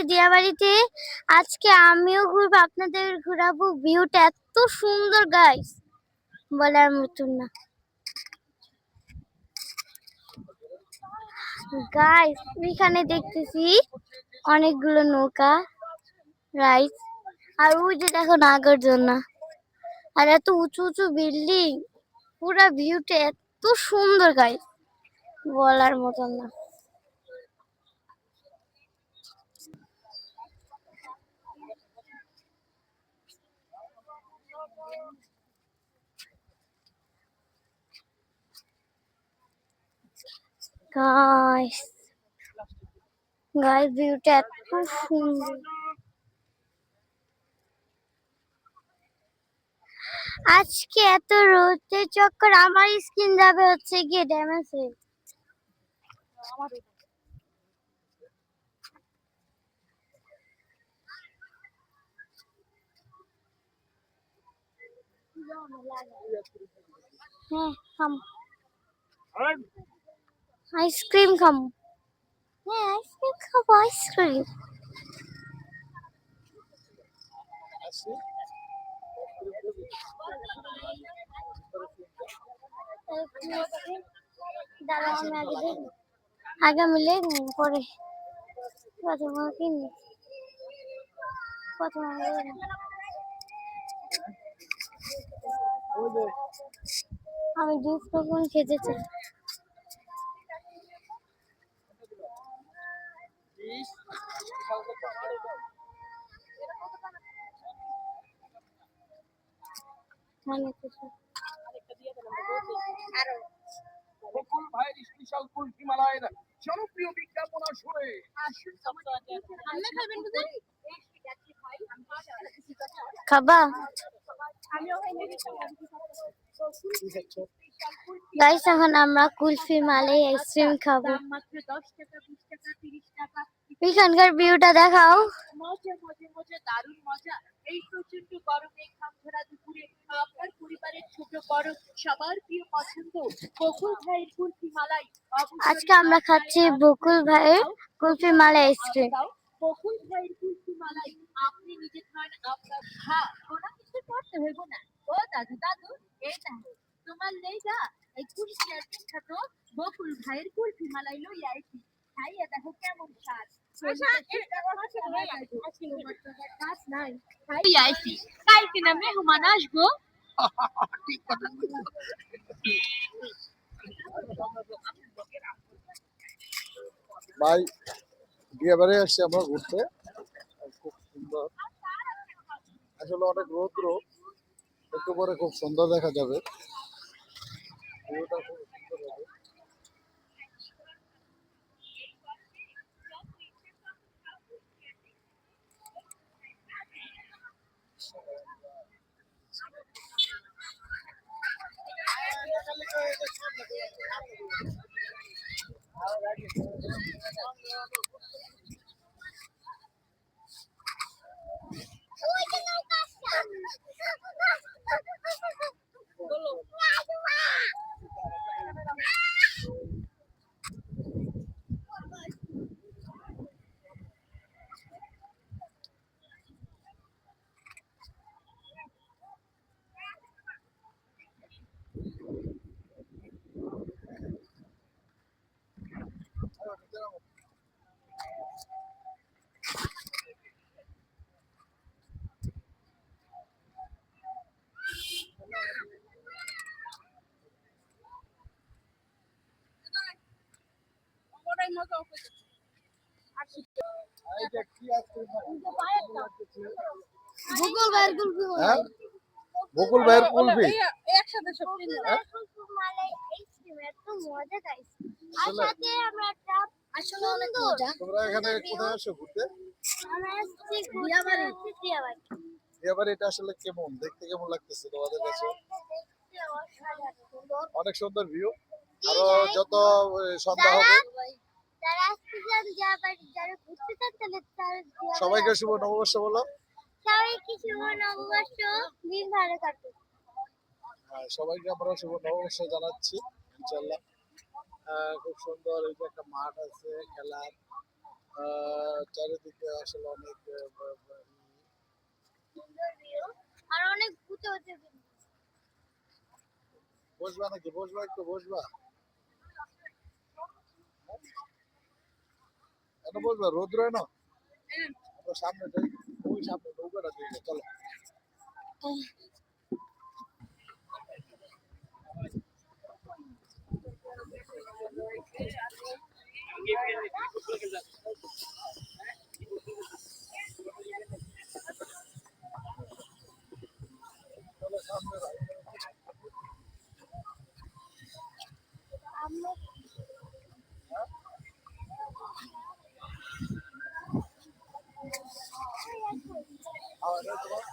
দিয়াবাড়িতে। আজকে আমিও ঘুরবো, আপনাদের ঘুরাবো। ভিউটা এত সুন্দর গাইস, বলার মতন না গাইস। এখানে দেখতেছি অনেকগুলো নৌকা রাইস, আর ওই যে দেখো নাগার্জুনা, আর এত উঁচু উঁচু বিল্ডিং। পুরা ভিউটা এত সুন্দর গাইস, বলার মতন না। গাইস গাইস ভিউটা এত সুন্দর। আজকে এত রোদের চক্কর, আমার স্কিন যাবে হচ্ছে গিয়ে ড্যামেজ হয়ে। হ্যাঁ খাম, আইসক্রিম খাম। হ্যাঁ আইসক্রিম খাবো, আইসক্রিম। দাঁড়াও আমি আগে দেখি, আগে আমি লেখবো পরে। প্রথমে কিনি, প্রথমে আমি জুস কখন খেতে চাই। জনপ্রিয় বিজ্ঞাপনা শুনে খাবা গাইস? এখন আমরা কুলফি মালাই আইসক্রিম খাবো। এখানকার ভিউটা দেখাও। মজা মজা মজা, দারুণ মজা। এই প্রচন্ড গরমে ঘামঝরা দুপুরে আপনার পরিবারের ছোট বড় সবার প্রিয় পছন্দ বকুল ভাইয়ের কুলফি মালাই। আজকে আমরা খাচ্ছি বকুল ভাইয়ের কুলফি মালাই আইসক্রিম। বকুল ভাইয়ের কুলফি মালাই আপনি নিজে খান, আপনার কোনো কিছু করতে হইব না। ও দাদু দাদু, এই দেখো তোমার লেগা এই কুলফিয়ার বিখ্যাত বকুল ভাইয়ের কুলফি মালাই লই আইছি। খাইয়া দেখো কেমন স্বাদ। কালকে না মেহমান আসবো। ভাই বিয়ে বাড়ি আসছি আমরা ঘুরতে, খুব সুন্দর। আসলে অনেক রৌদ্র, একটু পরে খুব সুন্দর দেখা যাবে। ভিউটা খুব সুন্দর হবে। বকুল ভাইয়ের কুলফি হ্যাঁ, বকুল ভাইয়ের কুলফি একসাথে সব মালাই আইসক্রিম এত মজা গাইস। আর সাথে আমরা একটা আসলে অনেক মজা। তোমরা এখানে কোথায় আসো ঘুরতে? আমরা আসছি দিয়াবাড়ি। দিয়াবাড়ি এটা আসলে কেমন দেখতে, কেমন লাগতেছে তোমাদের কাছে? অনেক সুন্দর ভিউ। আরো যত সন্ধ্যা হবে। যারা আসতে চান দিয়াবাড়ি, যারা ঘুরতে চান তাহলে সবাইকে শুভ নববর্ষ বলো। সবাইকে শুভ নববর্ষ, দিন ভালো কাটুক। সবাইকে আমরা শুভ নববর্ষ জানাচ্ছি ইনশাআল্লাহ। খুব সুন্দর, এই যে একটা মাঠ আছে খেলার, চারিদিকে আসলে অনেক সুন্দর ভিউ আর অনেক উঁচু উঁচু building। বসবা নাকি? বসবা, একটু বসবা, কেন বসবা? রোদ্র না সামনে যাই, ওই সামনে নৌকাটা দিয়ে চলো। চলো সামনে যাই। আমরা আর এটা তোমার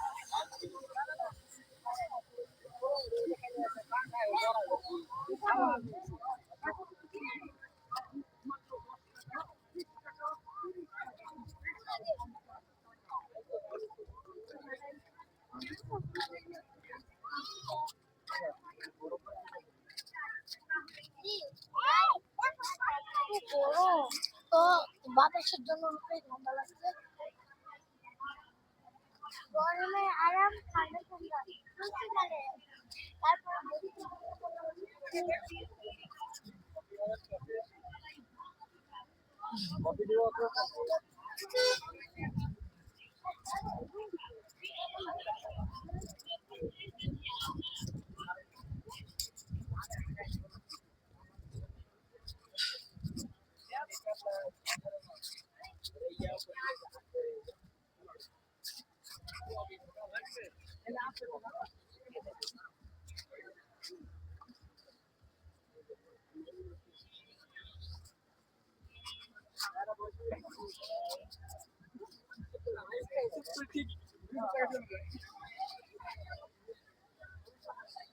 তো বাতাসের জন্য অনেকটাই ঠান্ডা লাগছে। গরমে আরাম, ঠান্ডা ঠান্ডা শীতকালে তারপর কফি দিব তো?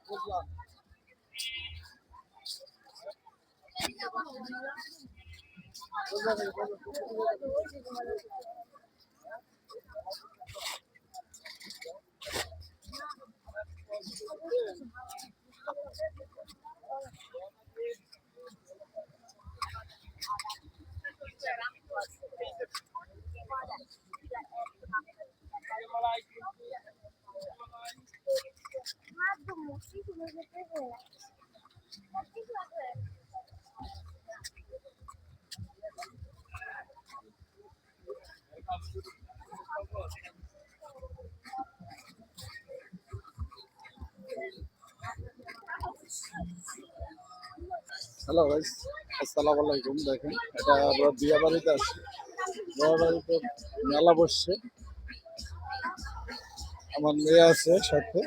বুঝলাম। বুঝলাম, হ্যালো গাইস, আসসালামু আলাইকুম। দেখেন, এটা আমরা বিয়া বাড়িতে আছি। বিয়া বাড়িতে মেলা বসছে, আমার মেয়ে আছে সাথে।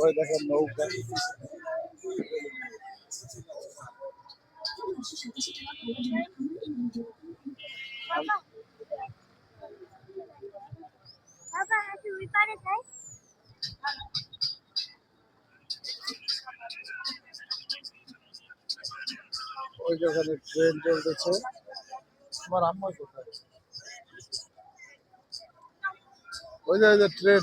ওই দেখেন নৌকা, বাবা হাতে ওই পারে যাই। ওই যেখানে ট্রেন চলতেছে। আমার আম্মা কোথায়? ওই যে ট্রেন।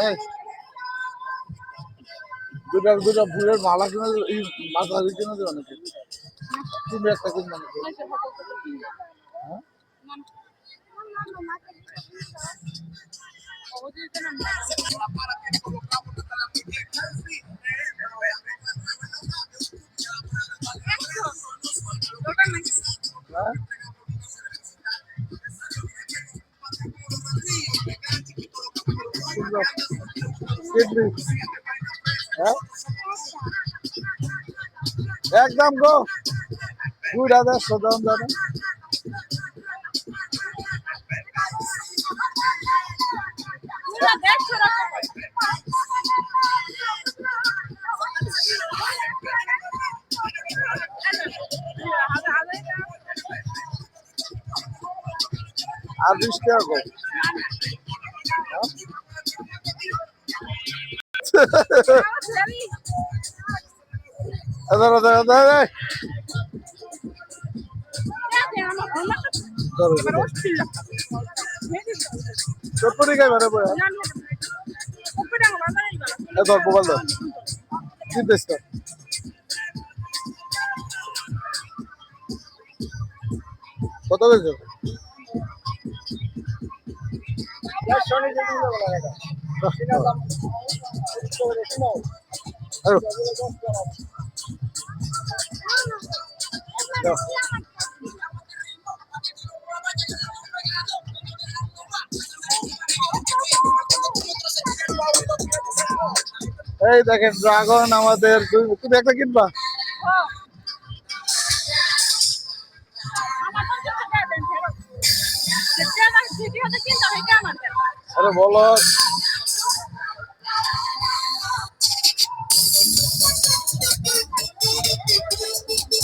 এই দুটা ফুলের মালা কিনে এই মাথা কিনে দেবে নাকি? তুমি একটা কিনবে নাকি? হ্যাঁ? হ্যাঁ? সুন্দর। কিনবি? হ্যাঁ? একদম গো 2,000 দাম জানো। আর 20 টাকা গো। ধরো, ধরো। চটপটি খাইবে রে বয়া এ ধর মোবাইল ধর চিন্তিস না কত হয়েছে এই দেখেন ড্রাগন আমাদের তুমি একটা কিনবা আরে বলো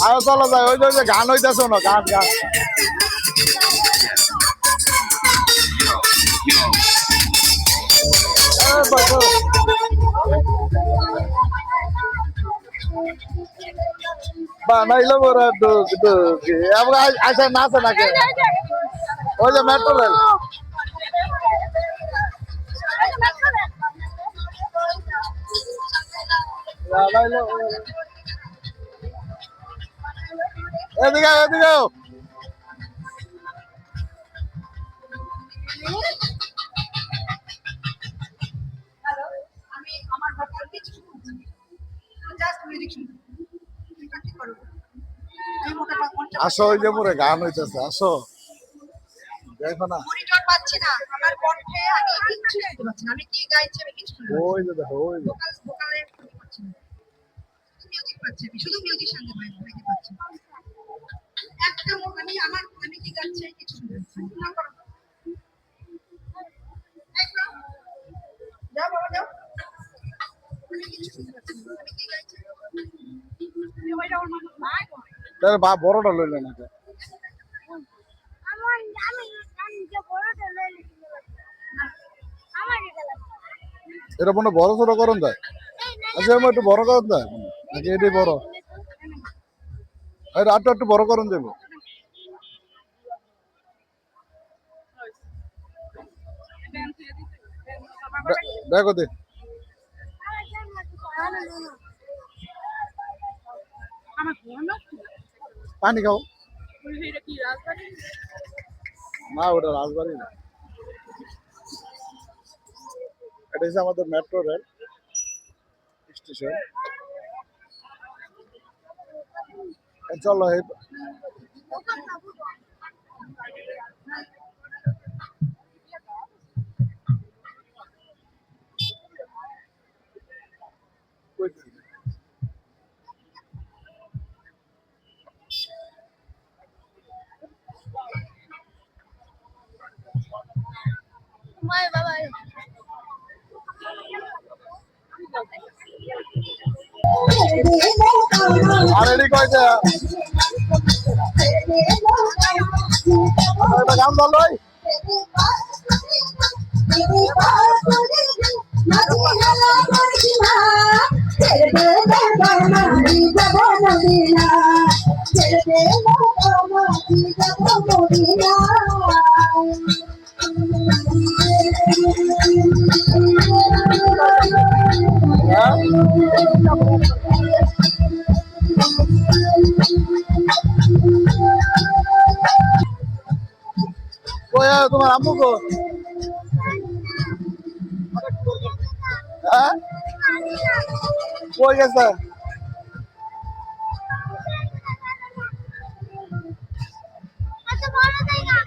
আরো চলো যাই ওই যে গান হইতেছে না গান গান বানাইলো বড় আমরা আসা না আছে নাকি ওই যে মেট্রো রেল এদিকে এদিকে আসো ওই যে পরে গান হইতেছে আসো দেখো না মনিটর পাচ্ছি না আমার কণ্ঠে আমি কিচ্ছু শুনতে পাচ্ছি না আমি কি গাইছি আমি কিছু শুনতে পাচ্ছি ওই যে দেখো ওই যে ভোকালে শুনতে পাচ্ছি না মিউজিক পাচ্ছি আমি শুধু মিউজিক শুনতে পাচ্ছি একটা আমি কি গাচ্ছি কিছু শুনতে পাচ্ছি না করো যাও বাবা যাও আমি কিছু শুনতে পাচ্ছি না আমি কি গাইছি তাহলে বা বড়টা লইলে না এটা মনে বড় ছোট করুন যায় আচ্ছা আমার একটু বড় করুন যায় নাকি এটাই বড় আর একটু বড় করুন যাবো দেখো দে পানি খাও না ওটা রাজবাড়ি না এটা হচ্ছে আমাদের মেট্রো রেল স্টেশন চলো আর এডি কইছে এটা গান বল ভাই তোমার আম্মু গো হ্যাঁ কই গেছে আচ্ছা বড় জায়গা